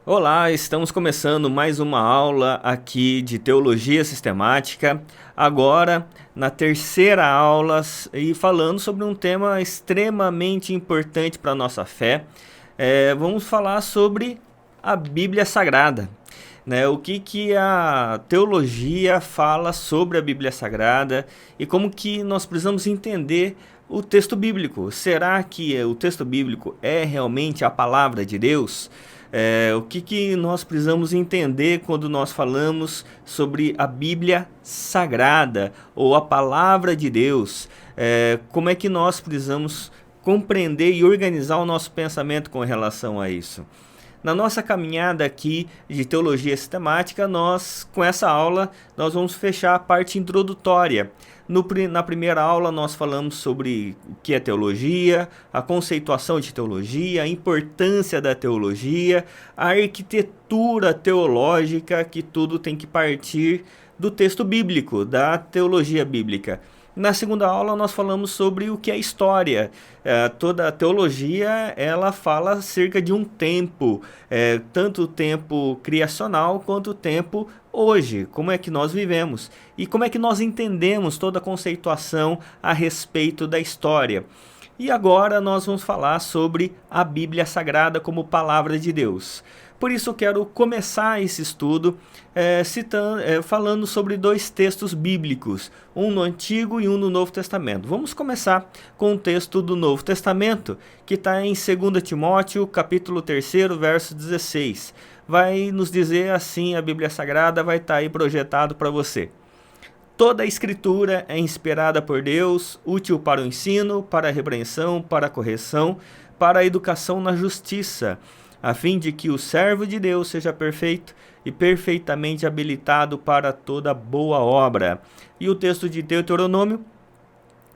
Olá, estamos começando mais uma aula aqui de Teologia Sistemática, agora na terceira aula e falando sobre um tema extremamente importante para a nossa fé. Vamos falar sobre a Bíblia Sagrada. O que a teologia fala sobre a Bíblia Sagrada e como que nós precisamos entender o texto bíblico. Será que o texto bíblico é realmente a palavra de Deus? O que nós precisamos entender quando nós falamos sobre a Bíblia Sagrada ou a Palavra de Deus? Como é que nós precisamos compreender e organizar o nosso pensamento com relação a isso? Na nossa caminhada aqui de teologia sistemática, com essa aula, nós vamos fechar a parte introdutória. Na primeira aula, nós falamos sobre o que é teologia, a conceituação de teologia, a importância da teologia, a arquitetura teológica, que tudo tem que partir do texto bíblico, da teologia bíblica. Na segunda aula nós falamos sobre o que é história. Toda a teologia ela fala acerca de um tempo, tanto o tempo criacional quanto o tempo hoje, como é que nós vivemos e como é que nós entendemos toda a conceituação a respeito da história. E agora nós vamos falar sobre a Bíblia Sagrada como palavra de Deus. Por isso eu quero começar esse estudo falando sobre dois textos bíblicos, um no Antigo e um no Novo Testamento. Vamos começar com o texto do Novo Testamento, que está em 2 Timóteo, capítulo 3, verso 16. Vai nos dizer assim, a Bíblia Sagrada vai estar aí projetado para você. Toda a Escritura é inspirada por Deus, útil para o ensino, para a repreensão, para a correção, para a educação na justiça, a fim de que o servo de Deus seja perfeito e perfeitamente habilitado para toda boa obra. E o texto de Deuteronômio,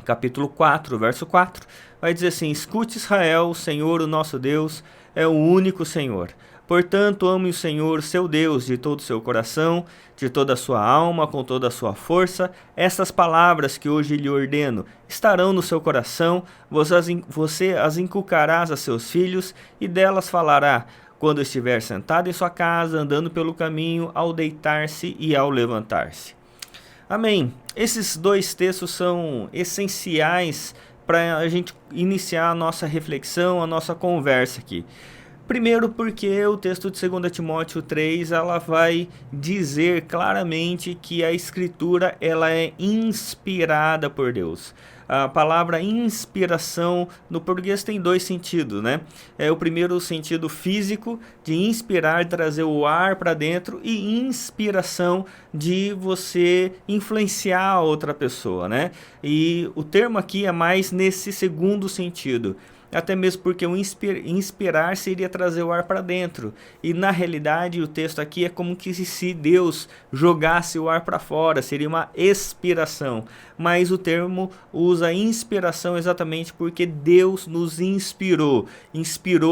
capítulo 4, verso 4, vai dizer assim: escute Israel, o Senhor, o nosso Deus, é o único Senhor. Portanto, ame o Senhor, seu Deus, de todo o seu coração, de toda a sua alma, com toda a sua força. Estas palavras que hoje lhe ordeno estarão no seu coração, você as inculcarás a seus filhos e delas falará quando estiver sentado em sua casa, andando pelo caminho, ao deitar-se e ao levantar-se. Amém. Esses dois textos são essenciais para a gente iniciar a nossa reflexão, a nossa conversa aqui. Primeiro porque o texto de 2 Timóteo 3 ela vai dizer claramente que a Escritura ela é inspirada por Deus. A palavra inspiração no português tem dois sentidos, né? O primeiro sentido físico, de inspirar, trazer o ar para dentro, e inspiração de você influenciar a outra pessoa, né? E o termo aqui é mais nesse segundo sentido. Até mesmo porque o inspirar seria trazer o ar para dentro. E na realidade o texto aqui é como que se Deus jogasse o ar para fora, seria uma expiração. Mas o termo usa inspiração exatamente porque Deus nos inspirou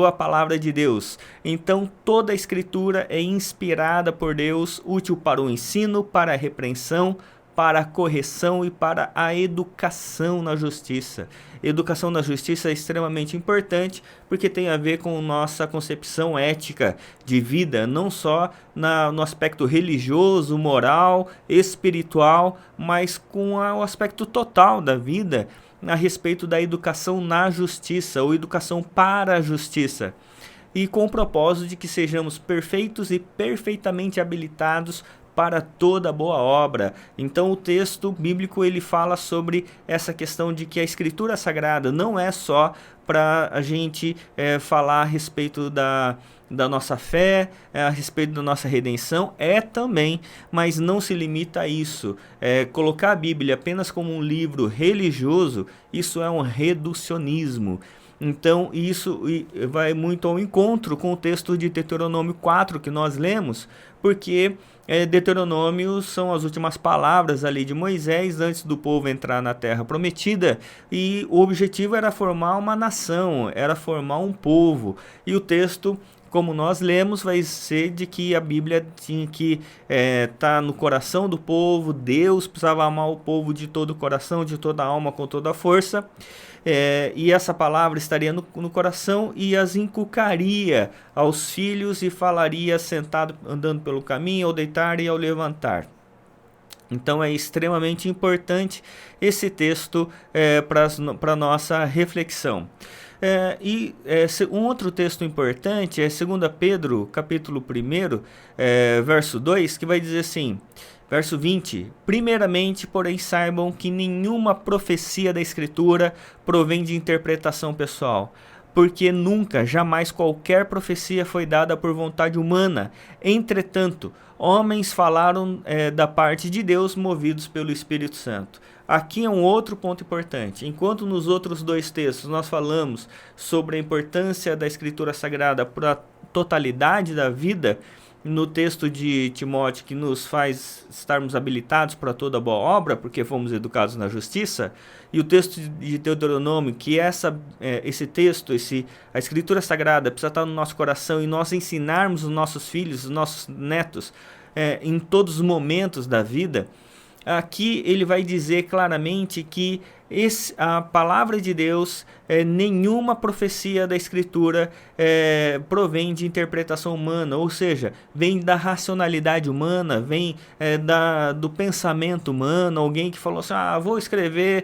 a palavra de Deus. Então toda a Escritura é inspirada por Deus, útil para o ensino, para a repreensão, para a correção e para a educação na justiça. Educação na justiça é extremamente importante porque tem a ver com nossa concepção ética de vida, não só no aspecto religioso, moral, espiritual, mas com o aspecto total da vida a respeito da educação na justiça ou educação para a justiça. E com o propósito de que sejamos perfeitos e perfeitamente habilitados para toda boa obra. Então o texto bíblico ele fala sobre essa questão de que a Escritura Sagrada não é só para a gente falar a respeito da nossa fé, a respeito da nossa redenção, também, mas não se limita a isso. Colocar a Bíblia apenas como um livro religioso, isso é um reducionismo. Então isso vai muito ao encontro com o texto de Deuteronômio 4 que nós lemos, porque Deuteronômio são as últimas palavras ali de Moisés antes do povo entrar na terra prometida, e o objetivo era formar uma nação, era formar um povo, e o texto como nós lemos, vai ser de que a Bíblia tinha que estar no coração do povo, Deus precisava amar o povo de todo o coração, de toda a alma, com toda a força, e essa palavra estaria no coração e as inculcaria aos filhos e falaria sentado, andando pelo caminho, ao deitar e ao levantar. Então é extremamente importante esse texto para a nossa reflexão. Um outro texto importante é 2 Pedro, capítulo 1, verso 2, que vai dizer assim, verso 20, primeiramente, porém, saibam que nenhuma profecia da Escritura provém de interpretação pessoal, porque nunca, jamais qualquer profecia foi dada por vontade humana. Entretanto, homens falaram da parte de Deus, movidos pelo Espírito Santo. Aqui é um outro ponto importante. Enquanto nos outros dois textos nós falamos sobre a importância da Escritura Sagrada para a totalidade da vida, no texto de Timóteo, que nos faz estarmos habilitados para toda boa obra, porque fomos educados na justiça, e o texto de Deuteronômio, que esse texto, a Escritura Sagrada precisa estar no nosso coração e nós ensinarmos os nossos filhos, os nossos netos, em todos os momentos da vida. Aqui ele vai dizer claramente que a palavra de Deus, nenhuma profecia da Escritura provém de interpretação humana, ou seja, vem da racionalidade humana, vem do pensamento humano. Alguém que falou assim, vou escrever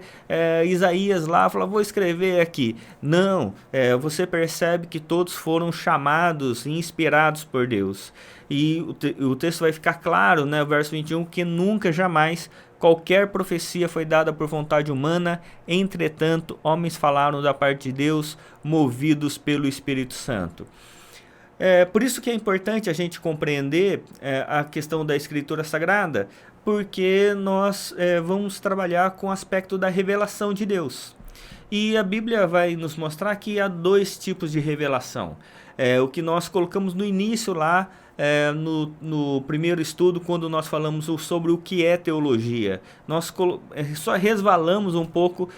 Isaías lá, falou, vou escrever aqui. Não, você percebe que todos foram chamados e inspirados por Deus. E o texto vai ficar claro, né, verso 21, que nunca, jamais, qualquer profecia foi dada por vontade humana, entretanto, homens falaram da parte de Deus, movidos pelo Espírito Santo. Por isso que é importante a gente compreender a questão da Escritura Sagrada, porque nós vamos trabalhar com o aspecto da revelação de Deus. E a Bíblia vai nos mostrar que há dois tipos de revelação. O que nós colocamos no início lá, no primeiro estudo, quando nós falamos sobre o que é teologia. Nós só resvalamos um pouco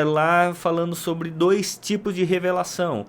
lá falando sobre dois tipos de revelação.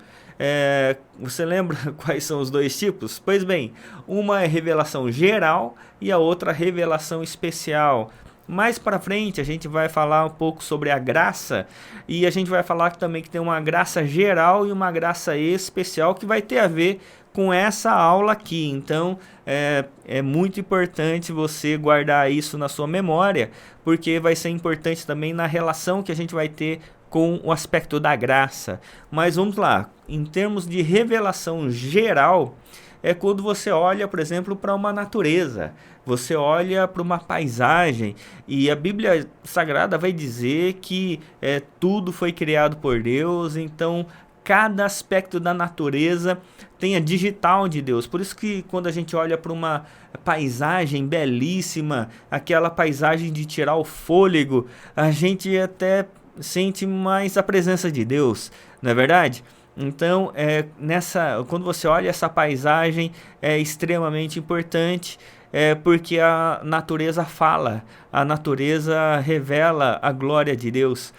Você lembra quais são os dois tipos? Pois bem, uma é revelação geral e a outra revelação especial. Mais para frente a gente vai falar um pouco sobre a graça, e a gente vai falar também que tem uma graça geral e uma graça especial que vai ter a ver com essa aula aqui. Então é muito importante você guardar isso na sua memória, porque vai ser importante também na relação que a gente vai ter com o aspecto da graça. Mas vamos lá, em termos de revelação geral, é quando você olha, por exemplo, para uma natureza, você olha para uma paisagem, e a Bíblia Sagrada vai dizer que tudo foi criado por Deus, então cada aspecto da natureza tem a digital de Deus. Por isso que quando a gente olha para uma paisagem belíssima, aquela paisagem de tirar o fôlego, a gente até sente mais a presença de Deus, não é verdade? Então, quando você olha essa paisagem, é extremamente importante, porque a natureza fala, a natureza revela a glória de Deus.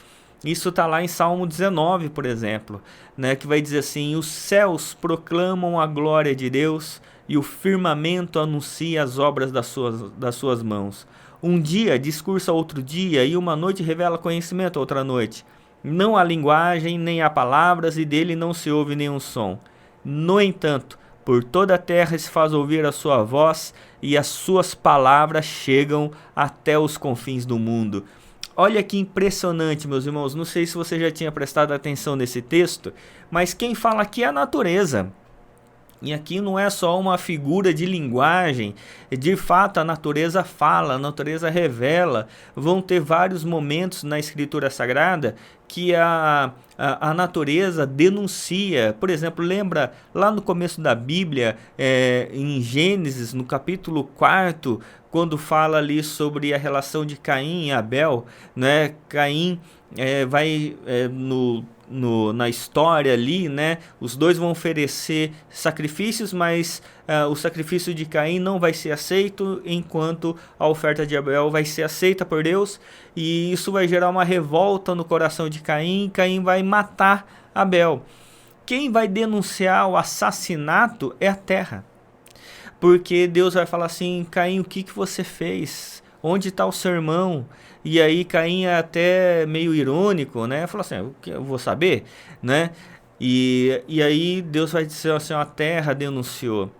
Isso está lá em Salmo 19, por exemplo, né, que vai dizer assim: os céus proclamam a glória de Deus e o firmamento anuncia as obras das suas mãos. Um dia discursa outro dia, e uma noite revela conhecimento a outra noite. Não há linguagem, nem há palavras, e dele não se ouve nenhum som. No entanto, por toda a terra se faz ouvir a sua voz, e as suas palavras chegam até os confins do mundo. Olha que impressionante, meus irmãos. Não sei se você já tinha prestado atenção nesse texto, mas quem fala aqui é a natureza. E aqui não é só uma figura de linguagem, de fato a natureza fala, a natureza revela. Vão ter vários momentos na Escritura Sagrada que a natureza denuncia. Por exemplo, lembra lá no começo da Bíblia, em Gênesis, no capítulo 4, quando fala ali sobre a relação de Caim e Abel, né? Caim vai na história ali, né? Os dois vão oferecer sacrifícios, mas o sacrifício de Caim não vai ser aceito, enquanto a oferta de Abel vai ser aceita por Deus, e isso vai gerar uma revolta no coração de Caim. Caim vai matar Abel. quem vai denunciar o assassinato é a terra. Porque Deus vai falar assim: Caim, o que você fez? Onde está o seu irmão? E aí Caim é até meio irônico, né? Fala assim: eu vou saber, né? E aí Deus vai dizer assim: a terra denunciou.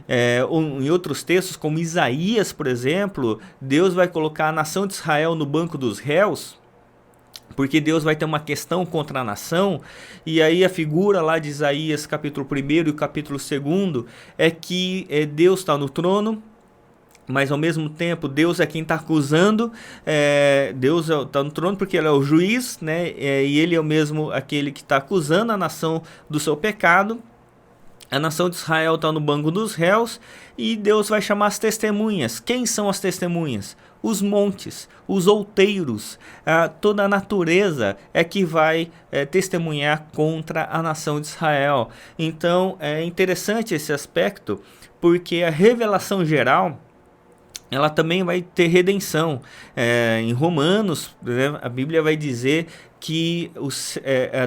Em outros textos, como Isaías, por exemplo, Deus vai colocar a nação de Israel no banco dos réus, porque Deus vai ter uma questão contra a nação. E aí a figura lá de Isaías capítulo 1 e capítulo 2 é que Deus está no trono, mas ao mesmo tempo Deus é quem está acusando. Deus está no trono porque ele é o juiz, né? E ele é o mesmo aquele que está acusando a nação do seu pecado. A nação de Israel está no banco dos réus e Deus vai chamar as testemunhas. Quem são as testemunhas? Os montes, os outeiros, toda a natureza é que vai testemunhar contra a nação de Israel. Então é interessante esse aspecto, porque a revelação geral, ela também vai ter redenção. Em Romanos, né, a Bíblia vai dizer que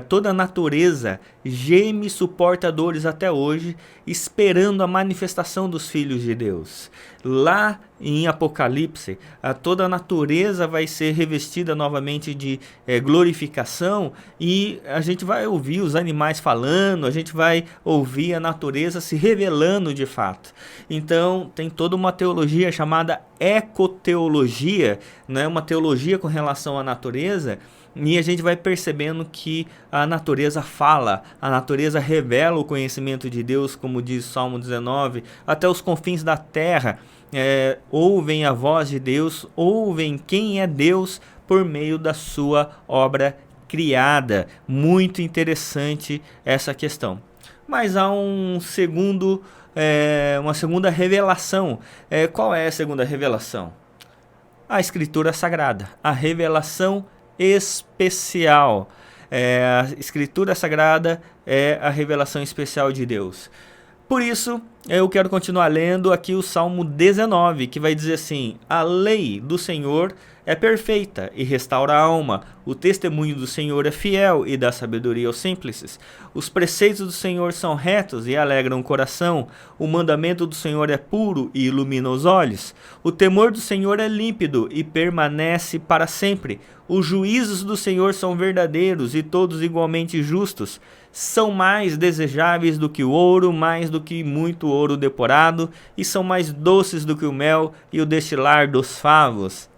toda a natureza geme e suporta dores até hoje, esperando a manifestação dos filhos de Deus. Lá em Apocalipse, toda a natureza vai ser revestida novamente de glorificação, e a gente vai ouvir os animais falando, a gente vai ouvir a natureza se revelando de fato. Então tem toda uma teologia chamada ecoteologia, né? Uma teologia com relação à natureza. E a gente vai percebendo que a natureza fala, a natureza revela o conhecimento de Deus, como diz Salmo 19, até os confins da terra ouvem a voz de Deus, ouvem quem é Deus por meio da sua obra criada. Muito interessante essa questão. Mas há uma segunda revelação. Qual é a segunda revelação? A Escritura Sagrada, a revelação especial. A Escritura Sagrada é a revelação especial de Deus. Por isso, eu quero continuar lendo aqui o Salmo 19, que vai dizer assim: a lei do Senhor é perfeita e restaura a alma. O testemunho do Senhor é fiel e dá sabedoria aos simples. Os preceitos do Senhor são retos e alegram o coração. O mandamento do Senhor é puro e ilumina os olhos. O temor do Senhor é límpido e permanece para sempre. Os juízos do Senhor são verdadeiros e todos igualmente justos. São mais desejáveis do que o ouro, mais do que muito ouro depurado, e são mais doces do que o mel e o destilar dos favos.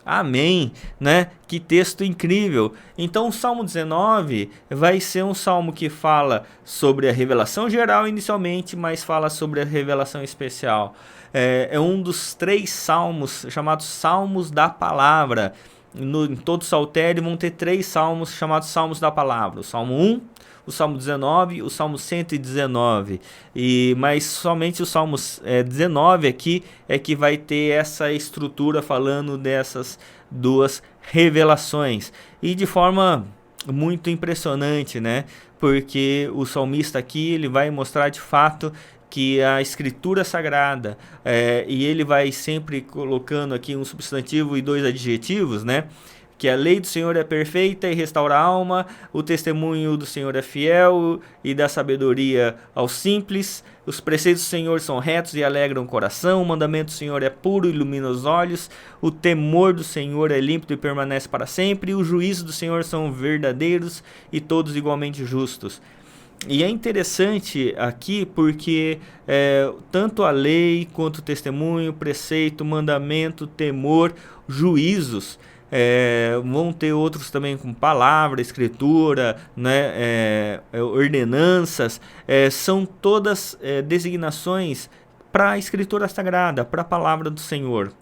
Amém, né? Que texto incrível. Então o Salmo 19 vai ser um salmo que fala sobre a revelação geral inicialmente, mas fala sobre a revelação especial. É um dos 3 salmos chamados Salmos da Palavra. Em todo o Saltério vão ter 3 salmos chamados Salmos da Palavra. O Salmo 1, o Salmo 19, o Salmo 119. Mas somente o Salmo 19 aqui é que vai ter essa estrutura falando dessas 2 revelações. E de forma muito impressionante, né? Porque o salmista aqui ele vai mostrar de fato que a Escritura Sagrada, e ele vai sempre colocando aqui um substantivo e 2 adjetivos, né? Que a lei do Senhor é perfeita e restaura a alma, o testemunho do Senhor é fiel e dá sabedoria aos simples, os preceitos do Senhor são retos e alegram o coração, o mandamento do Senhor é puro e ilumina os olhos, o temor do Senhor é límpido e permanece para sempre, e os juízos do Senhor são verdadeiros e todos igualmente justos. E é interessante aqui porque tanto a lei quanto o testemunho, preceito, mandamento, temor, juízos, vão ter outros também com palavra, escritura, né, ordenanças, são todas designações para a Escritura Sagrada, para a palavra do Senhor.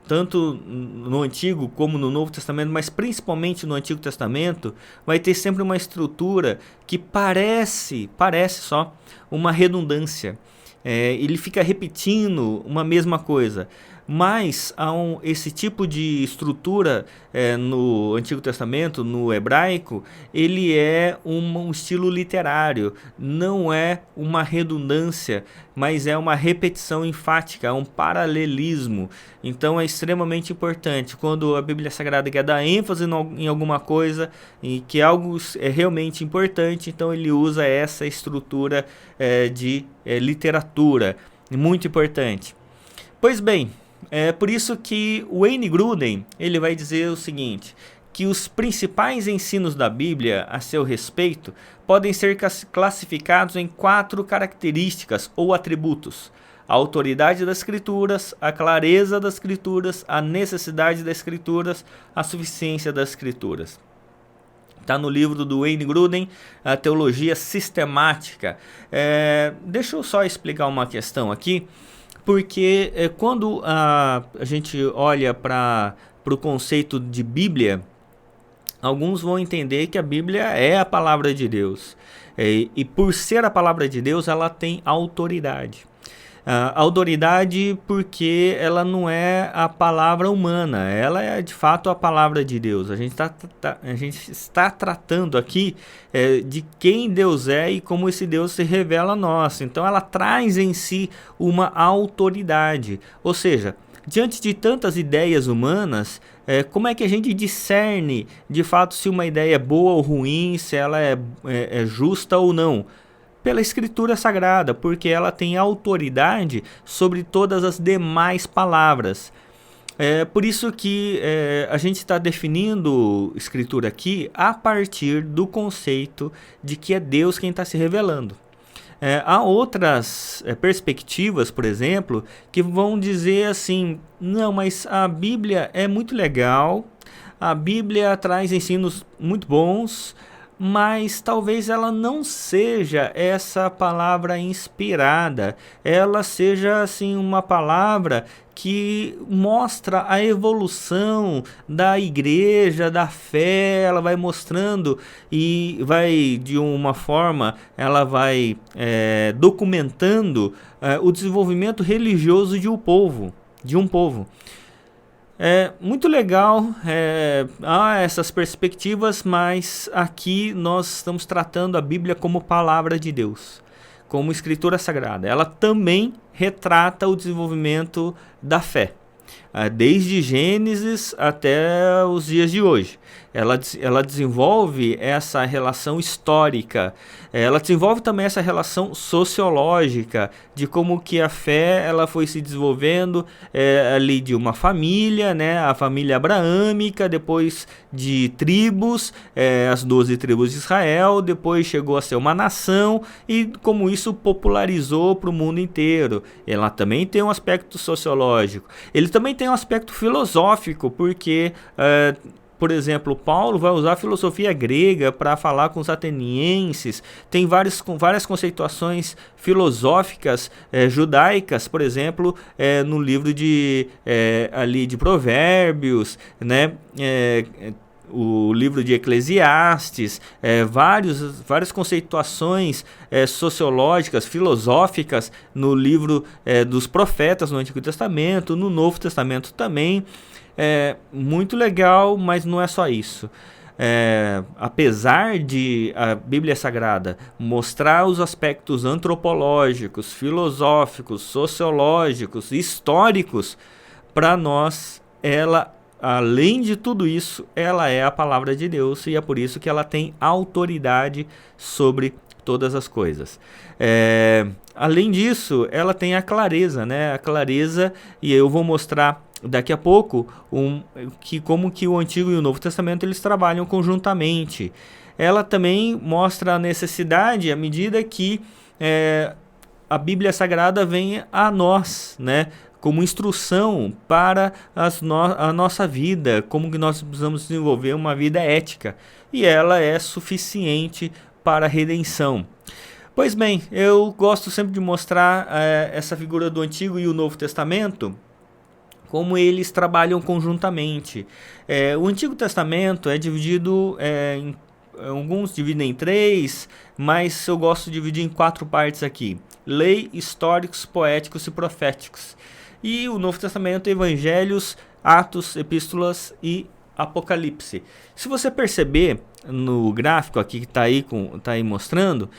Tanto no Antigo como no Novo Testamento, mas principalmente no Antigo Testamento, vai ter sempre uma estrutura que parece só uma redundância. Ele fica repetindo uma mesma coisa. Mas esse tipo de estrutura no Antigo Testamento, no hebraico, ele é um estilo literário, não é uma redundância, mas é uma repetição enfática, é um paralelismo. Então é extremamente importante quando a Bíblia Sagrada quer dar ênfase em alguma coisa e que algo é realmente importante, então ele usa essa estrutura de literatura, muito importante. Pois bem, é por isso que Wayne Grudem ele vai dizer o seguinte, que os principais ensinos da Bíblia a seu respeito podem ser classificados em 4 características ou atributos: a autoridade das Escrituras, a clareza das Escrituras, a necessidade das Escrituras, a suficiência das Escrituras. Está no livro do Wayne Grudem, a Teologia Sistemática. Deixa eu só explicar uma questão aqui. Porque quando a gente olha para o conceito de Bíblia, alguns vão entender que a Bíblia é a palavra de Deus. E por ser a palavra de Deus, ela tem autoridade. Autoridade porque ela não é a palavra humana, ela é de fato a palavra de Deus. A gente está tratando aqui de quem Deus é e como esse Deus se revela a nós. Então ela traz em si uma autoridade, ou seja, diante de tantas ideias humanas, como é que a gente discerne de fato se uma ideia é boa ou ruim, se ela é justa ou não? Pela Escritura Sagrada, porque ela tem autoridade sobre todas as demais palavras. Por isso que a gente está definindo Escritura aqui a partir do conceito de que é Deus quem está se revelando. Há outras perspectivas, por exemplo, que vão dizer assim, não, mas a Bíblia é muito legal, a Bíblia traz ensinos muito bons, mas talvez ela não seja essa palavra inspirada, ela seja assim uma palavra que mostra a evolução da igreja, da fé, ela vai mostrando e vai de uma forma, ela vai documentando o desenvolvimento religioso de um povo. É muito legal essas perspectivas, mas aqui nós estamos tratando a Bíblia como palavra de Deus, como Escritura Sagrada. Ela também retrata o desenvolvimento da fé, desde Gênesis até os dias de hoje. Ela desenvolve essa relação histórica, ela desenvolve também essa relação sociológica, de como que a fé ela foi se desenvolvendo ali de uma família, né, a família abraâmica, depois de tribos, as 12 tribos de Israel, depois chegou a ser uma nação e como isso popularizou para o mundo inteiro. Ela também tem um aspecto sociológico, ele também tem um aspecto filosófico, porque por exemplo, Paulo vai usar a filosofia grega para falar com os atenienses. Tem várias conceituações filosóficas judaicas, por exemplo, no livro ali de Provérbios, o livro de Eclesiastes, várias conceituações sociológicas, filosóficas no livro dos profetas no Antigo Testamento, no Novo Testamento também. Muito legal, mas não é só isso. Apesar de a Bíblia Sagrada mostrar os aspectos antropológicos, filosóficos, sociológicos, históricos, para nós, ela, além de tudo isso, ela é a palavra de Deus e é por isso que ela tem autoridade sobre todas as coisas. Além disso, ela tem a clareza, né? A clareza, e eu vou mostrar daqui a pouco como que o Antigo e o Novo Testamento eles trabalham conjuntamente. Ela também mostra a necessidade à medida que a Bíblia Sagrada vem a nós, né, como instrução para a nossa vida, como que nós precisamos desenvolver uma vida ética. E ela é suficiente para a redenção. Pois bem, eu gosto sempre de mostrar essa figura do Antigo e o Novo Testamento, como eles trabalham conjuntamente. O Antigo Testamento é dividido alguns dividem em 3, mas eu gosto de dividir em 4 partes aqui: lei, históricos, poéticos e proféticos. e o Novo Testamento, Evangelhos, Atos, Epístolas e Apocalipse. Se você perceber no gráfico aqui que está aí mostrando,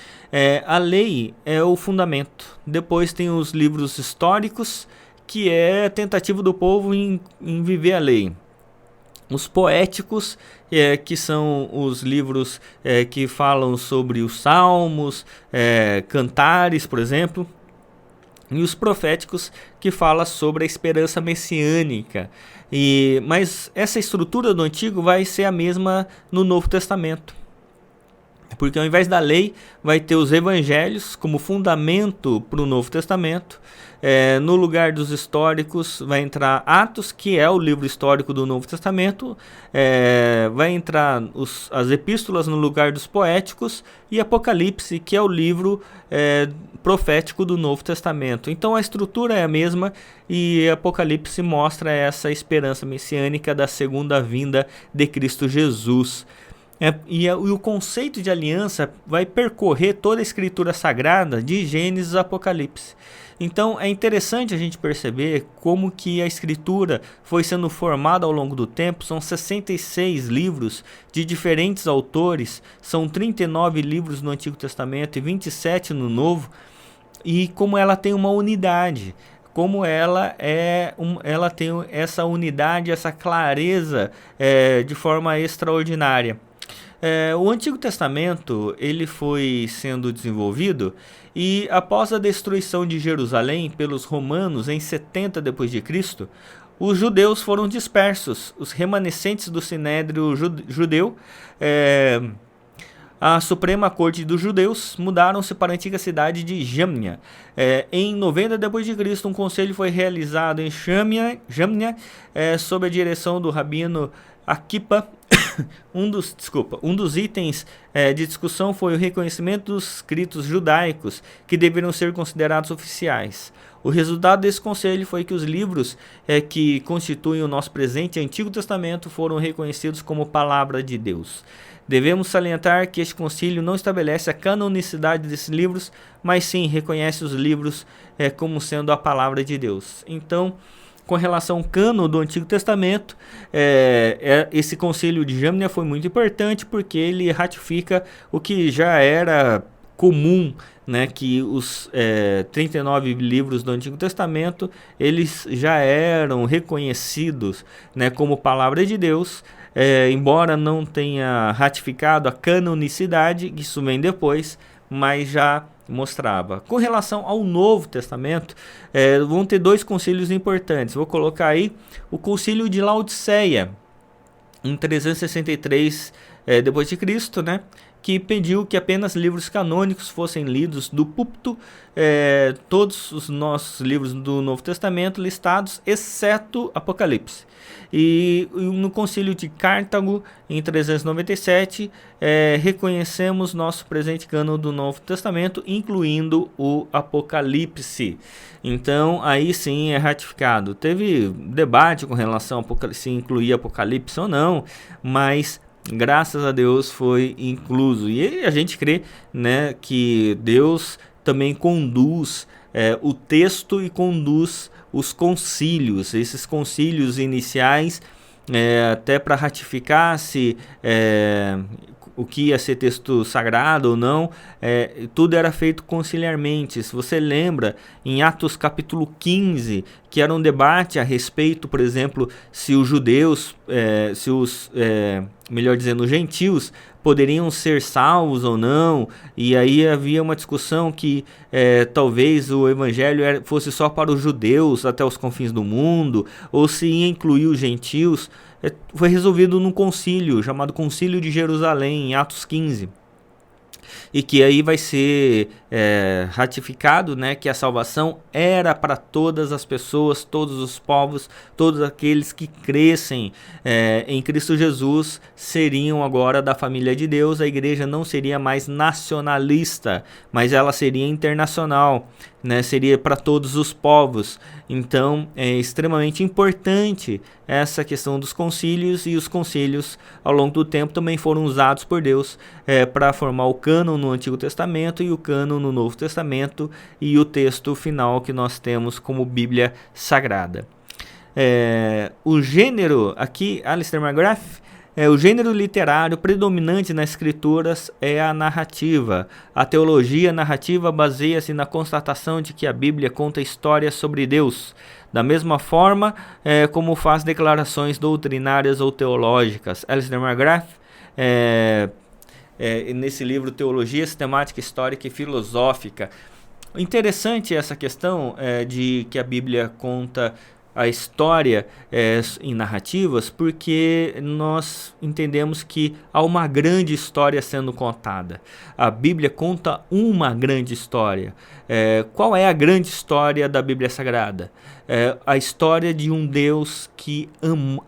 a lei é o fundamento. Depois tem os livros históricos, que é a tentativa do povo em viver a lei. Os poéticos, que são os livros que falam sobre os salmos, cantares, por exemplo. E os proféticos, que fala sobre a esperança messiânica. Mas essa estrutura do Antigo vai ser a mesma no Novo Testamento. Porque ao invés da lei, vai ter os evangelhos como fundamento para o Novo Testamento. No lugar dos históricos vai entrar Atos, que é o livro histórico do Novo Testamento. Vai entrar as epístolas no lugar dos poéticos. E Apocalipse, que é o livro profético do Novo Testamento. Então a estrutura é a mesma, e Apocalipse mostra essa esperança messiânica da segunda vinda de Cristo Jesus. E o conceito de aliança vai percorrer toda a escritura sagrada de Gênesis a Apocalipse. Então é interessante a gente perceber como que a escritura foi sendo formada ao longo do tempo. São 66 livros de diferentes autores, são 39 livros no Antigo Testamento e 27 no Novo, e como ela tem uma unidade, como ela tem essa unidade, essa clareza de forma extraordinária. O Antigo Testamento ele foi sendo desenvolvido, e após a destruição de Jerusalém pelos romanos em 70 d.C., os judeus foram dispersos. Os remanescentes do Sinédrio judeu, a Suprema Corte dos Judeus, mudaram-se para a antiga cidade de Jamnia. Em 90 d.C., um conselho foi realizado em Jamnia, sob a direção do rabino Akipa. Um dos itens de discussão foi o reconhecimento dos escritos judaicos, que deveriam ser considerados oficiais. O resultado desse conselho foi que os livros que constituem o nosso presente Antigo Testamento foram reconhecidos como palavra de Deus. Devemos salientar que este concílio não estabelece a canonicidade desses livros, mas sim reconhece os livros como sendo a palavra de Deus. Então, com relação ao cânon do Antigo Testamento, esse concílio de Jamnia foi muito importante, porque ele ratifica o que já era comum, né, que os 39 livros do Antigo Testamento eles já eram reconhecidos, né, como palavra de Deus, embora não tenha ratificado a canonicidade, isso vem depois, mas já mostrava. Com relação ao Novo Testamento, vão ter dois concílios importantes. Vou colocar aí o concílio de Laodiceia, em 363 depois de Cristo, né, que pediu que apenas livros canônicos fossem lidos do púlpito, todos os nossos livros do Novo Testamento listados, exceto Apocalipse. E no concílio de Cartago, em 397, reconhecemos nosso presente cânon do Novo Testamento, incluindo o Apocalipse. Então, aí sim é ratificado. Teve debate com relação a se incluir Apocalipse ou não, mas graças a Deus foi incluso. E a gente crê, né, que Deus também conduz o texto e conduz os concílios, esses concílios iniciais, até para ratificar se o que ia ser texto sagrado ou não, tudo era feito conciliarmente. Se você lembra, em Atos capítulo 15, que era um debate a respeito, por exemplo, se os judeus, melhor dizendo, os gentios, poderiam ser salvos ou não, e aí havia uma discussão que talvez o evangelho fosse só para os judeus até os confins do mundo, ou se ia incluir os gentios. Foi resolvido num concílio chamado Concílio de Jerusalém, em Atos 15. E que aí vai ser ratificado, né, que a salvação era para todas as pessoas, todos os povos, todos aqueles que crescem em Cristo Jesus seriam agora da família de Deus. A igreja não seria mais nacionalista, mas ela seria internacional, né, seria para todos os povos. Então é extremamente importante essa questão dos concílios, e os concílios ao longo do tempo também foram usados por Deus para formar o cânon no Antigo Testamento e o cânon apareceram no Novo Testamento e o texto final que nós temos como Bíblia Sagrada. O gênero, aqui, Alistair McGrath, o gênero literário predominante nas escrituras é a narrativa. A teologia narrativa baseia-se na constatação de que a Bíblia conta histórias sobre Deus, da mesma forma como faz declarações doutrinárias ou teológicas. Alistair McGrath, nesse livro Teologia Sistemática, Histórica e Filosófica. Interessante essa questão de que a Bíblia conta a história em narrativas, porque nós entendemos que há uma grande história sendo contada. A Bíblia conta uma grande história. Qual é a grande história da Bíblia Sagrada? A história de um Deus que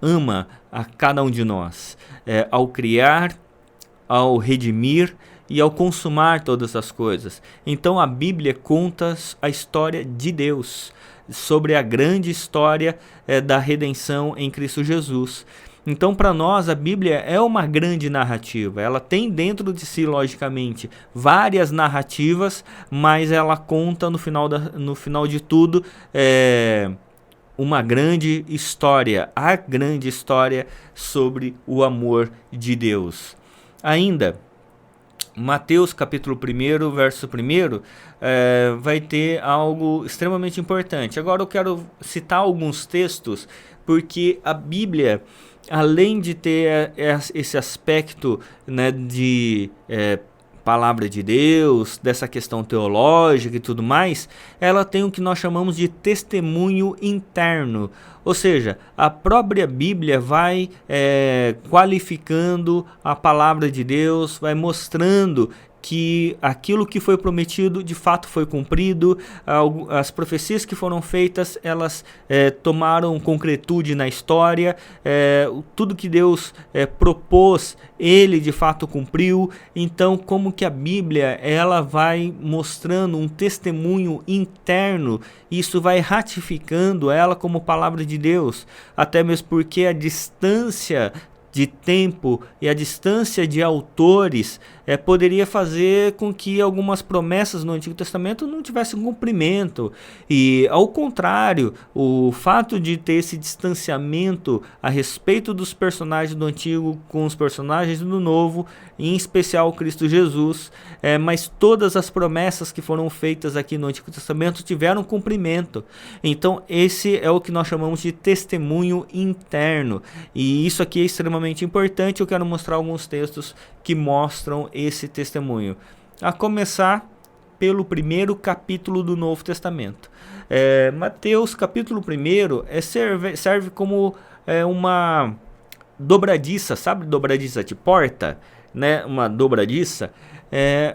ama a cada um de nós, ao criar, ao redimir e ao consumar todas as coisas. Então a Bíblia conta a história de Deus, sobre a grande história da redenção em Cristo Jesus. Então, para nós, a Bíblia é uma grande narrativa. Ela tem dentro de si, logicamente, várias narrativas, mas ela conta, no final de tudo, uma grande história, a grande história sobre o amor de Deus. Ainda, Mateus capítulo 1, verso 1, vai ter algo extremamente importante. Agora eu quero citar alguns textos, porque a Bíblia, além de ter esse aspecto, né, de palavra de Deus, dessa questão teológica e tudo mais, ela tem o que nós chamamos de testemunho interno. Ou seja, a própria Bíblia vai qualificando a palavra de Deus, vai mostrando que aquilo que foi prometido de fato foi cumprido. As profecias que foram feitas, elas tomaram concretude na história. Tudo que Deus propôs, Ele de fato cumpriu. Então, como que a Bíblia ela vai mostrando um testemunho interno, isso vai ratificando ela como palavra de Deus, até mesmo porque a distância de tempo e a distância de autores poderia fazer com que algumas promessas no Antigo Testamento não tivessem cumprimento. E, ao contrário, o fato de ter esse distanciamento a respeito dos personagens do Antigo com os personagens do Novo, em especial Cristo Jesus, mas todas as promessas que foram feitas aqui no Antigo Testamento tiveram cumprimento. Então, esse é o que nós chamamos de testemunho interno. E isso aqui é extremamente importante. Eu quero mostrar alguns textos que mostram esse testemunho. A começar pelo primeiro capítulo do Novo Testamento. Mateus capítulo 1 serve como uma dobradiça, sabe dobradiça de porta? Né? Uma dobradiça.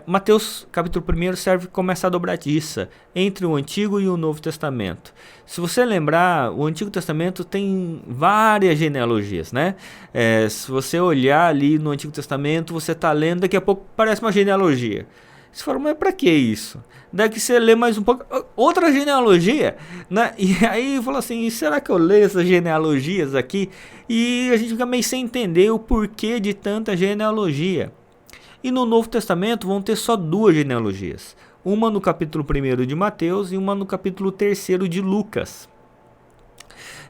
Mateus capítulo 1 serve como essa dobradiça entre o Antigo e o Novo Testamento. Se você lembrar, o Antigo Testamento tem várias genealogias, né? Se você olhar ali no Antigo Testamento, você está lendo, daqui a pouco parece uma genealogia. Você fala, mas para que isso? Daqui você lê mais um pouco, outra genealogia, né? E aí fala assim, será que eu leio essas genealogias aqui? E a gente fica meio sem entender o porquê de tanta genealogia. E no Novo Testamento vão ter só duas genealogias. Uma no capítulo 1 de Mateus e uma no capítulo 3 de Lucas.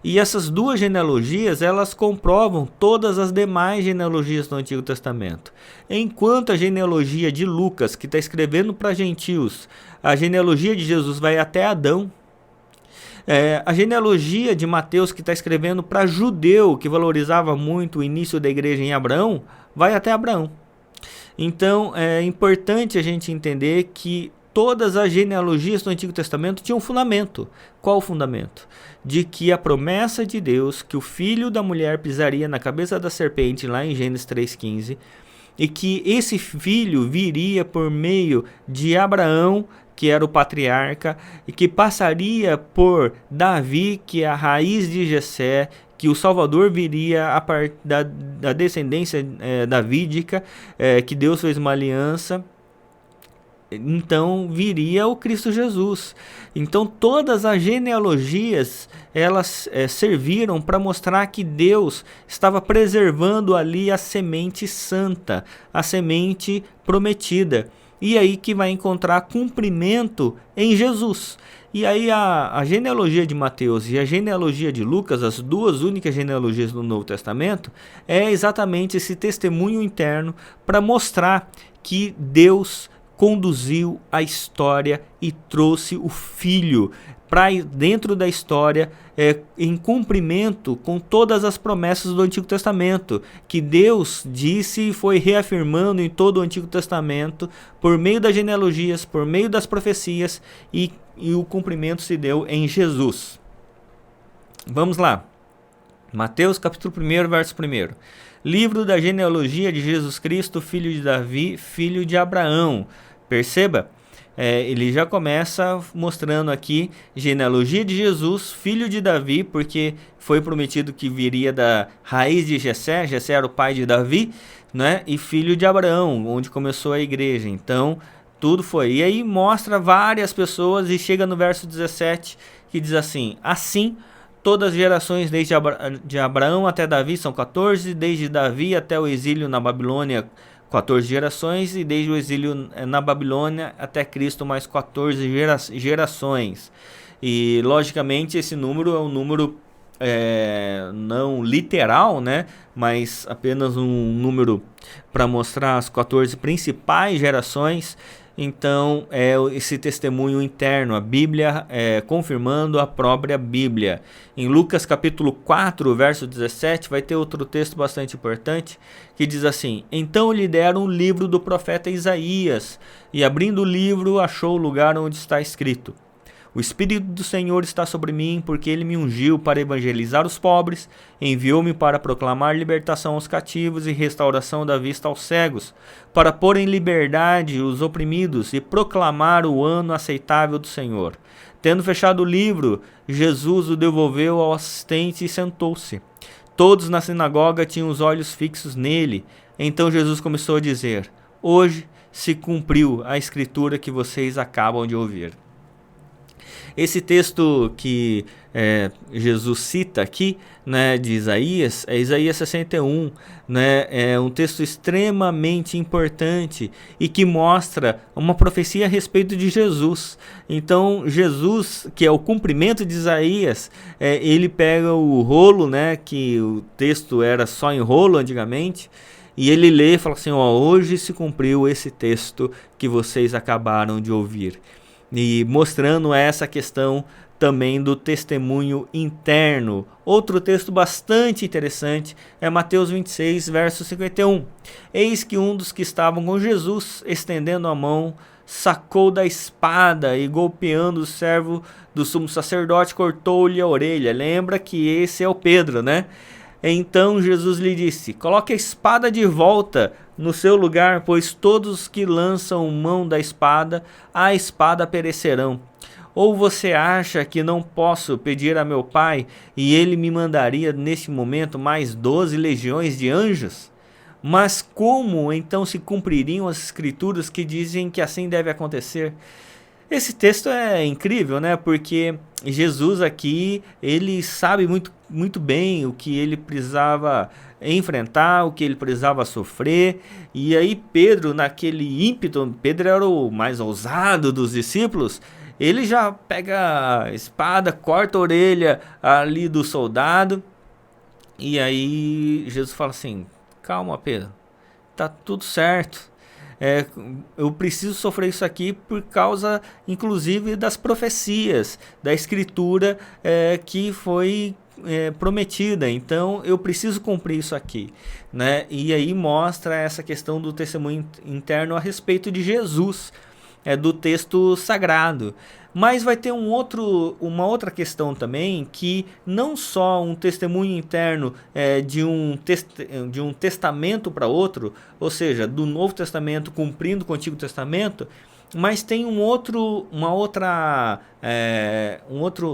E essas duas genealogias, elas comprovam todas as demais genealogias do Antigo Testamento. Enquanto a genealogia de Lucas, que está escrevendo para gentios, a genealogia de Jesus vai até Adão. A genealogia de Mateus, que está escrevendo para judeu, que valorizava muito o início da igreja em Abraão, vai até Abraão. Então, é importante a gente entender que todas as genealogias do Antigo Testamento tinham um fundamento. Qual o fundamento? De que a promessa de Deus, que o filho da mulher pisaria na cabeça da serpente, lá em Gênesis 3,15, e que esse filho viria por meio de Abraão, que era o patriarca, e que passaria por Davi, que é a raiz de Jessé, que o Salvador viria a partir da descendência davídica, que Deus fez uma aliança. Então viria o Cristo Jesus. Então todas as genealogias, elas serviram para mostrar que Deus estava preservando ali a semente santa, a semente prometida. e aí que vai encontrar cumprimento em Jesus. E aí a genealogia de Mateus e a genealogia de Lucas, as duas únicas genealogias do Novo Testamento, é exatamente esse testemunho interno para mostrar que Deus conduziu a história e trouxe o Filho para dentro da história, em cumprimento com todas as promessas do Antigo Testamento, que Deus disse e foi reafirmando em todo o Antigo Testamento, por meio das genealogias, por meio das profecias, e o cumprimento se deu em Jesus. Vamos lá. Mateus capítulo 1, verso 1. Livro da genealogia de Jesus Cristo, filho de Davi, filho de Abraão. Perceba, ele já começa mostrando aqui genealogia de Jesus, filho de Davi, porque foi prometido que viria da raiz de Jessé. Jessé era o pai de Davi, né? E filho de Abraão, onde começou a igreja. Então, tudo foi. E aí mostra várias pessoas e chega no verso 17, que diz assim: assim, todas as gerações desde de Abraão até Davi são 14, desde Davi até o exílio na Babilônia, 14 gerações, e desde o exílio na Babilônia até Cristo, mais 14 gerações. E, logicamente, esse número é um número não literal, né? Mas apenas um número para mostrar as 14 principais gerações. Então, esse testemunho interno, a Bíblia confirmando a própria Bíblia. Em Lucas capítulo 4, verso 17, vai ter outro texto bastante importante, que diz assim: então lhe deram o livro do profeta Isaías, e abrindo o livro, achou o lugar onde está escrito: o Espírito do Senhor está sobre mim, porque ele me ungiu para evangelizar os pobres, enviou-me para proclamar libertação aos cativos e restauração da vista aos cegos, para pôr em liberdade os oprimidos e proclamar o ano aceitável do Senhor. Tendo fechado o livro, Jesus o devolveu ao assistente e sentou-se. Todos na sinagoga tinham os olhos fixos nele. Então Jesus começou a dizer: hoje se cumpriu a escritura que vocês acabam de ouvir. Esse texto que Jesus cita aqui, né, de Isaías, é Isaías 61, né, é um texto extremamente importante e que mostra uma profecia a respeito de Jesus. Então, Jesus, que é o cumprimento de Isaías, ele pega o rolo, né, que o texto era só em rolo antigamente, e ele lê e fala assim: hoje se cumpriu esse texto que vocês acabaram de ouvir. E mostrando essa questão também do testemunho interno. Outro texto bastante interessante é Mateus 26, verso 51. Eis que um dos que estavam com Jesus, estendendo a mão, sacou da espada e, golpeando o servo do sumo sacerdote, cortou-lhe a orelha. Lembra que esse é o Pedro, né? Então Jesus lhe disse: coloque a espada de volta no seu lugar, pois todos que lançam mão da espada, a espada perecerão. Ou você acha que não posso pedir a meu Pai, e ele me mandaria neste momento mais 12 legiões de anjos? Mas como então se cumpririam as escrituras que dizem que assim deve acontecer? Esse texto é incrível, né? Porque Jesus aqui, ele sabe muito bem o que ele precisava enfrentar, o que ele precisava sofrer. E aí Pedro, naquele ímpeto, Pedro era o mais ousado dos discípulos, ele já pega a espada, corta a orelha ali do soldado. E aí Jesus fala assim: calma, Pedro, tá tudo certo. Eu preciso sofrer isso aqui por causa, inclusive, das profecias, da escritura que foi prometida. Então, eu preciso cumprir isso aqui, né? E aí mostra essa questão do testemunho interno a respeito de Jesus, do texto sagrado. Mas vai ter uma outra questão também, que não só um testemunho interno de um testamento para outro, ou seja, do Novo Testamento cumprindo com o Antigo Testamento, mas tem um outro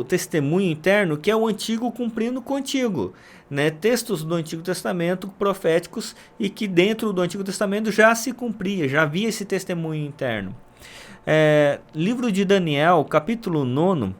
testemunho interno, que é o Antigo cumprindo com o Antigo, né? Textos do Antigo Testamento proféticos, e que dentro do Antigo Testamento já se cumpria, já havia esse testemunho interno. Livro de Daniel, capítulo 9,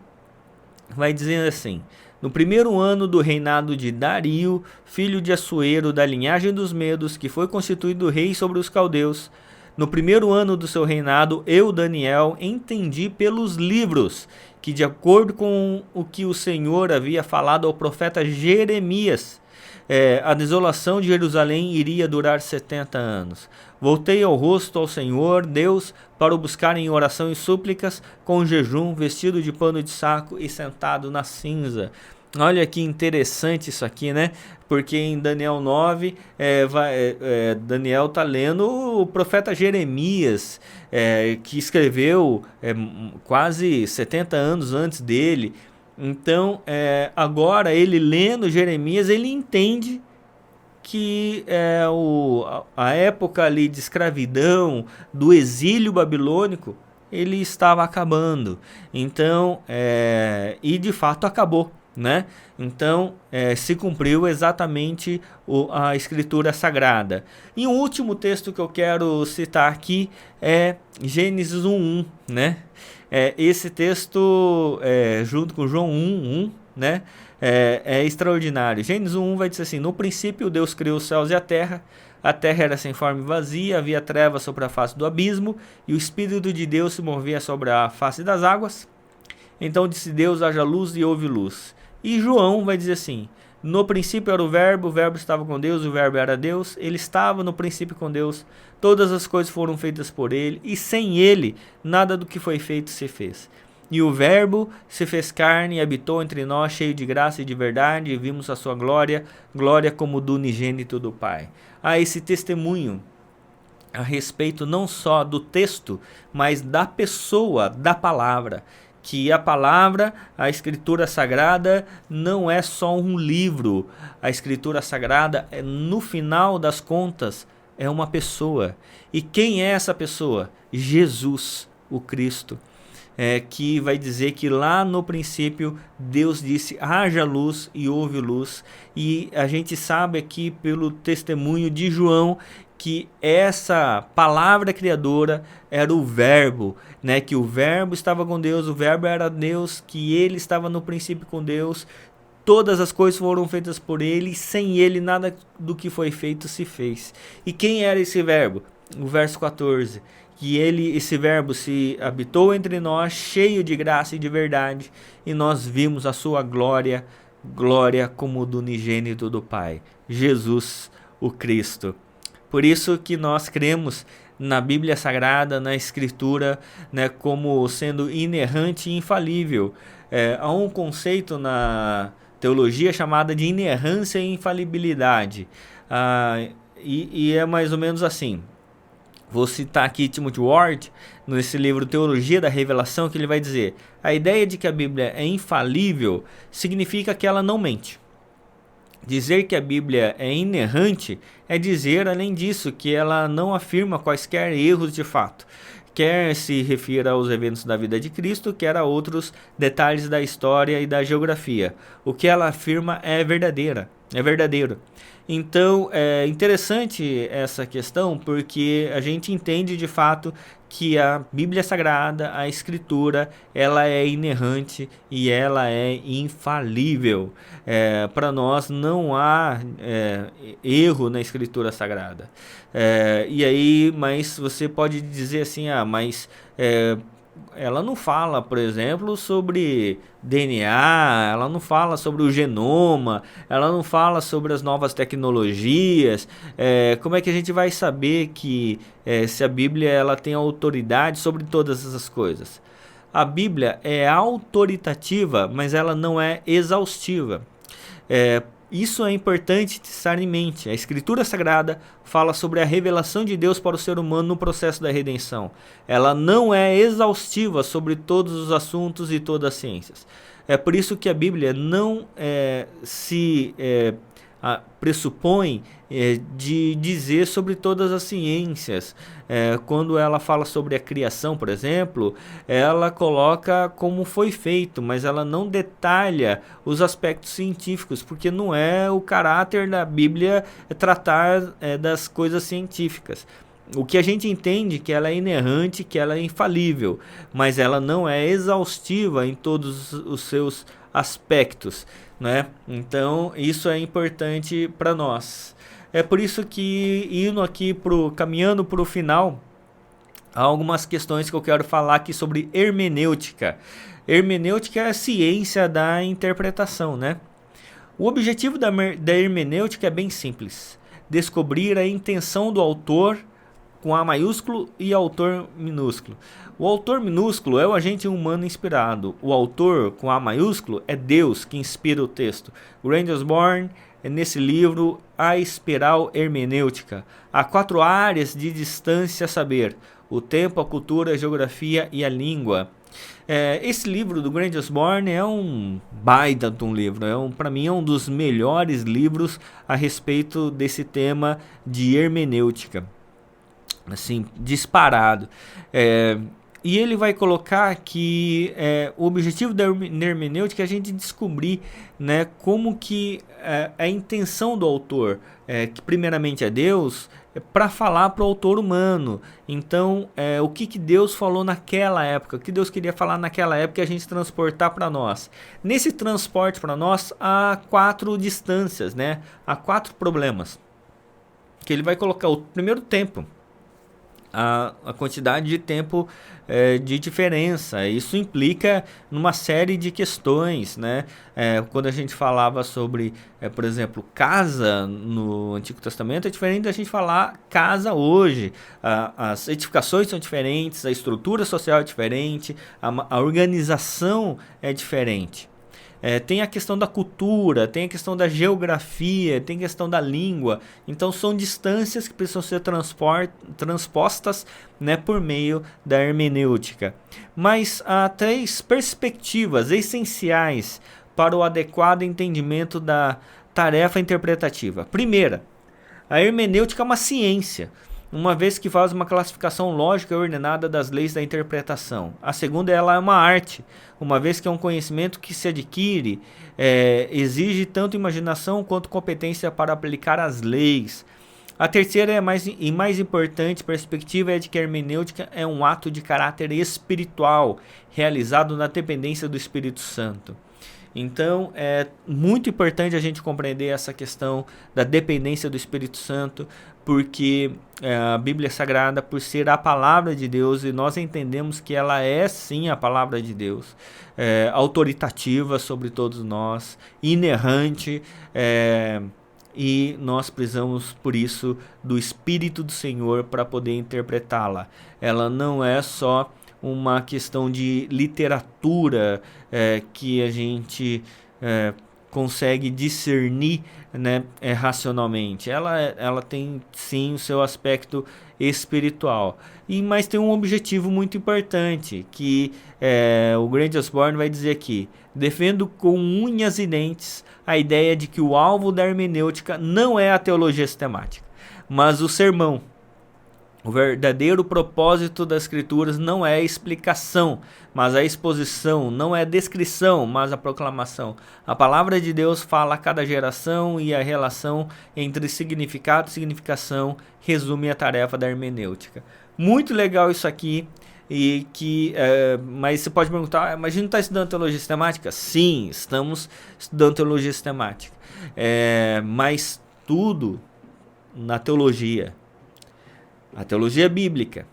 vai dizer assim: no primeiro ano do reinado de Dario, filho de Assuero, da linhagem dos Medos, que foi constituído rei sobre os caldeus, No primeiro ano do seu reinado, eu, Daniel, entendi pelos livros que, de acordo com o que o Senhor havia falado ao profeta Jeremias, a desolação de Jerusalém iria durar 70 anos. Voltei ao rosto ao Senhor, Deus, para o buscar em oração e súplicas, com jejum, vestido de pano de saco e sentado na cinza. Olha que interessante isso aqui, né? Porque em Daniel 9, Daniel está lendo o profeta Jeremias, que escreveu quase 70 anos antes dele. Então, agora ele lendo Jeremias, ele entende que a época ali de escravidão, do exílio babilônico, ele estava acabando. Então, e de fato acabou, né? Então, se cumpriu exatamente a escritura sagrada. E um último texto que eu quero citar aqui é Gênesis 1:1, né? Esse texto, junto com João 1:1, né? É extraordinário. Gênesis 1 vai dizer assim: no princípio Deus criou os céus e a terra era sem forma e vazia, havia trevas sobre a face do abismo, e o Espírito de Deus se movia sobre a face das águas. Então disse Deus: haja luz, e houve luz. E João vai dizer assim: no princípio era o verbo estava com Deus, o verbo era Deus, ele estava no princípio com Deus, todas as coisas foram feitas por ele, e sem ele nada do que foi feito se fez. E o verbo se fez carne e habitou entre nós, cheio de graça e de verdade, e vimos a sua glória, glória como do unigênito do Pai. Esse testemunho a respeito não só do texto, mas da pessoa, da palavra. Que a palavra, a Escritura Sagrada, não é só um livro. A Escritura Sagrada, no final das contas, é uma pessoa. E quem é essa pessoa? Jesus, o Cristo. Que vai dizer que lá no princípio Deus disse: haja luz, e houve luz. E a gente sabe aqui pelo testemunho de João que essa palavra criadora era o verbo, né? Que o verbo estava com Deus, o verbo era Deus, que ele estava no princípio com Deus, todas as coisas foram feitas por ele, e sem ele nada do que foi feito se fez. E quem era esse verbo? O verso 14, que esse verbo se habitou entre nós, cheio de graça e de verdade, e nós vimos a sua glória, glória como do unigênito do Pai, Jesus, o Cristo. Por isso que nós cremos na Bíblia Sagrada, na Escritura, né, como sendo inerrante e infalível. Há um conceito na teologia chamada de inerrância e infalibilidade. E é mais ou menos assim. Vou citar aqui Timothy Ward, nesse livro Teologia da Revelação, que ele vai dizer: a ideia de que a Bíblia é infalível significa que ela não mente. Dizer que a Bíblia é inerrante é dizer, além disso, que ela não afirma quaisquer erros de fato, quer se refira aos eventos da vida de Cristo, quer a outros detalhes da história e da geografia. O que ela afirma é verdadeiro. Então, é interessante essa questão, porque a gente entende de fato que a Bíblia Sagrada, a Escritura, ela é inerrante e ela é infalível. Para nós não há erro na Escritura Sagrada. E aí, mas você pode dizer assim, mas ela não fala, por exemplo, sobre DNA, ela não fala sobre o genoma, ela não fala sobre as novas tecnologias. Como é que a gente vai saber que se a Bíblia ela tem autoridade sobre todas essas coisas? A Bíblia é autoritativa, mas ela não é exaustiva. Isso é importante estar em mente. A Escritura Sagrada fala sobre a revelação de Deus para o ser humano no processo da redenção. Ela não é exaustiva sobre todos os assuntos e todas as ciências. É por isso que a Bíblia não se pressupõe de dizer sobre todas as ciências. Quando ela fala sobre a criação, por exemplo, ela coloca como foi feito, mas ela não detalha os aspectos científicos, porque não é o caráter da Bíblia tratar das coisas científicas. O que a gente entende é que ela é inerrante, que ela é infalível, mas ela não é exaustiva em todos os seus aspectos, né? Então isso é importante para nós. É por isso que caminhando para o final, há algumas questões que eu quero falar aqui sobre hermenêutica. Hermenêutica é a ciência da interpretação, né? O objetivo da hermenêutica é bem simples: descobrir a intenção do autor com A maiúsculo e autor minúsculo. O autor minúsculo é o agente humano inspirado. O autor com A maiúsculo é Deus que inspira o texto. Grant Osborne, nesse livro, A Espiral Hermenêutica. Há 4 áreas de distância a saber: o tempo, a cultura, a geografia e a língua. Esse livro do Grant Osborne é um baita de um livro. Para mim é um dos melhores livros a respeito desse tema de hermenêutica. Assim, disparado. E ele vai colocar que o objetivo da hermenêutica é a gente descobrir, né, como que a intenção do autor, que primeiramente é Deus, para falar para o autor humano. Então, o que Deus falou naquela época, o que Deus queria falar naquela época e a gente transportar para nós. Nesse transporte para nós, há 4 distâncias, né? Há 4 problemas. Que ele vai colocar o primeiro tempo. A quantidade de tempo de diferença. Isso implica numa série de questões, né? Quando a gente falava sobre, por exemplo, casa no Antigo Testamento, é diferente da gente falar casa hoje. As edificações são diferentes, a estrutura social é diferente, a organização é diferente. Tem a questão da cultura, tem a questão da geografia, tem a questão da língua. Então são distâncias que precisam ser transpostas, né, por meio da hermenêutica. Mas há 3 perspectivas essenciais para o adequado entendimento da tarefa interpretativa. Primeira, a hermenêutica é uma ciência, uma vez que faz uma classificação lógica e ordenada das leis da interpretação. A segunda, ela é uma arte, uma vez que é um conhecimento que se adquire, exige tanto imaginação quanto competência para aplicar as leis. A terceira e mais importante perspectiva é de que a hermenêutica é um ato de caráter espiritual, realizado na dependência do Espírito Santo. Então, é muito importante a gente compreender essa questão da dependência do Espírito Santo, porque a Bíblia Sagrada, por ser a palavra de Deus, e nós entendemos que ela é sim a palavra de Deus, autoritativa sobre todos nós, inerrante, e nós precisamos, por isso, do Espírito do Senhor para poder interpretá-la. Ela não é só uma questão de literatura que a gente consegue discernir, né, racionalmente. Ela tem sim o seu aspecto espiritual, mas tem um objetivo muito importante que o Grant Osborne vai dizer aqui: defendo com unhas e dentes a ideia de que o alvo da hermenêutica não é a teologia sistemática, mas o sermão. O verdadeiro propósito das escrituras não é a explicação, mas a exposição, não é a descrição, mas a proclamação. A palavra de Deus fala a cada geração e a relação entre significado e significação resume a tarefa da hermenêutica. Muito legal isso aqui, mas você pode perguntar, mas a gente não está estudando teologia sistemática? Sim, estamos estudando teologia sistemática, mas tudo na teologia. A teologia bíblica,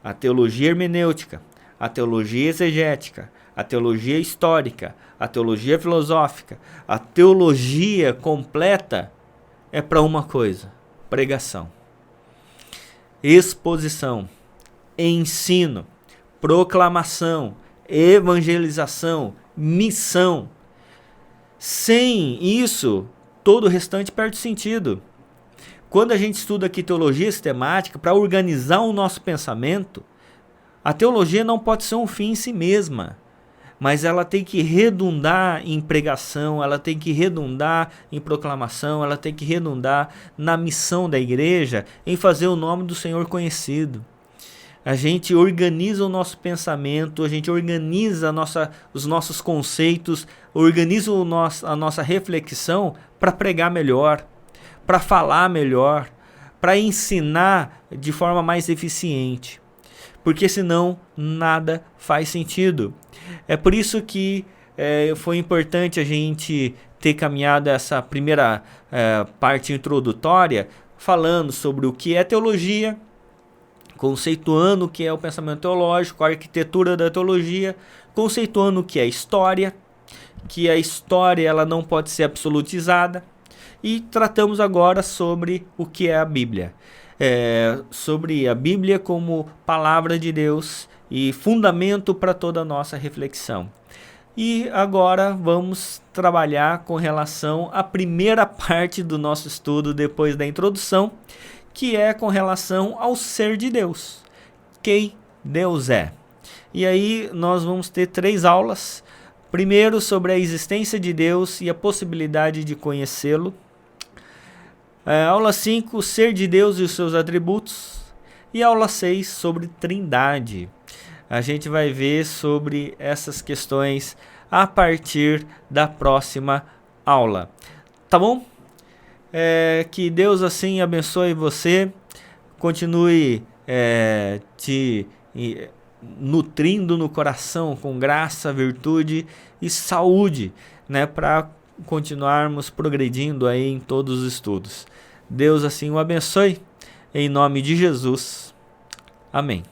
a teologia hermenêutica, a teologia exegética, a teologia histórica, a teologia filosófica, a teologia completa é para uma coisa: pregação, exposição, ensino, proclamação, evangelização, missão. Sem isso, todo o restante perde sentido. Quando a gente estuda aqui teologia sistemática, para organizar o nosso pensamento, a teologia não pode ser um fim em si mesma, mas ela tem que redundar em pregação, ela tem que redundar em proclamação, ela tem que redundar na missão da igreja, em fazer o nome do Senhor conhecido. A gente organiza o nosso pensamento, a gente organiza os nossos conceitos, organiza a nossa reflexão para pregar melhor, para falar melhor, para ensinar de forma mais eficiente, porque senão nada faz sentido. É por isso que foi importante a gente ter caminhado essa primeira parte introdutória falando sobre o que é teologia, conceituando o que é o pensamento teológico, a arquitetura da teologia, conceituando o que é história, que a história ela não pode ser absolutizada, e tratamos agora sobre o que é a Bíblia. Sobre a Bíblia como palavra de Deus e fundamento para toda a nossa reflexão. E agora vamos trabalhar com relação à primeira parte do nosso estudo depois da introdução, que é com relação ao ser de Deus. Quem Deus é. E aí nós vamos ter 3 aulas. Primeiro sobre a existência de Deus e a possibilidade de conhecê-lo. Aula 5, o ser de Deus e os seus atributos. E aula 6 sobre Trindade. A gente vai ver sobre essas questões a partir da próxima aula. Tá bom? Que Deus assim abençoe você. Continue te nutrindo no coração com graça, virtude e saúde, né, para continuarmos progredindo aí em todos os estudos. Deus assim o abençoe, em nome de Jesus. Amém.